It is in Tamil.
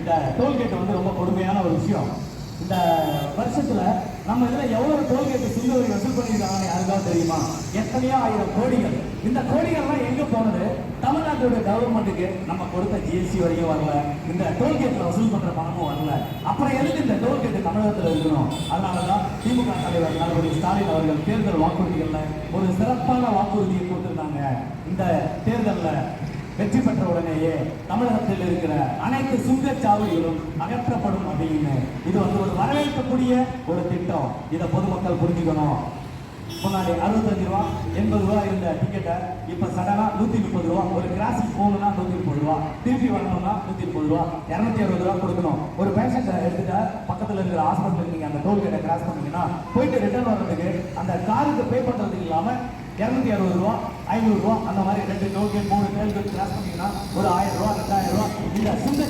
இந்த டோல்கேட் வந்து ரொம்ப கொடுமையான ஒரு விஷயம். இந்த வருஷத்துல நம்ம இதுல எவ்வளவு டோல்கேட் சிந்து வரி வசூல் பண்ணியிருக்காங்க யாருக்காவது தெரியுமா? எத்தனையோ ஆயிரம் கோடிகள். இந்த கோடிகள்லாம் எங்க போனது? தமிழ்நாட்டோட கவர்மெண்ட்டுக்கு நம்ம கொடுத்த ஜிஎஸ்டி வரைக்கும் வரல, இந்த டோல்கேட்ல வசூல் பண்ற பணமும் வரல. அப்புறம் எதுக்கு இந்த டோல்கேட் தமிழகத்தில் இருக்கணும்? அதனாலதான் திமுக தலைவர் தளபதி ஸ்டாலின் அவர்கள் தேர்தல் வாக்குறுதிகள்ல ஒரு சிறப்பான வாக்குறுதியை கொடுத்திருந்தாங்க. இந்த தேர்தலில் வெற்றி பெற்ற உடனேயே தமிழகத்தில் இருக்கிற அனைத்து சுங்கச்சாவடிகளும் அகற்றப்படும் அப்படின்னு. இது வந்து ஒரு வரவேற்கக்கூடிய ஒரு திட்டம். இதை பொதுமக்கள் புரிஞ்சுக்கணும். முன்னாடி 65 ரூபா 80 ரூபா இருந்த டிக்கெட்டை இப்ப சடனா 130 ரூபா. ஒரு கிராசிக் போகணும்னா 130 ரூபா, திருப்பி வரணும்னா 130 ரூபா, 260 ரூபா கொடுக்கணும். ஒரு பேஷண்ட்டை எடுத்துட்டா பக்கத்துல இருக்கிற ஹாஸ்பிட்டலுக்கு நீங்க அந்த டோல்கேட்டை கிராஸ் பண்ணீங்கன்னா போயிட்டு ரிட்டர்ன் வர்றதுக்கு அந்த காருக்கு பே பண்றதுக்கு இல்லாம 260 ரூபா 500 ரூபா அந்த மாதிரி 2 டோல்கேட் 3 டோல்கேட் கிராஸ் பண்ணீங்கன்னா ஒரு 1000 ரூபா 2000 ரூபா இந்த சுங்க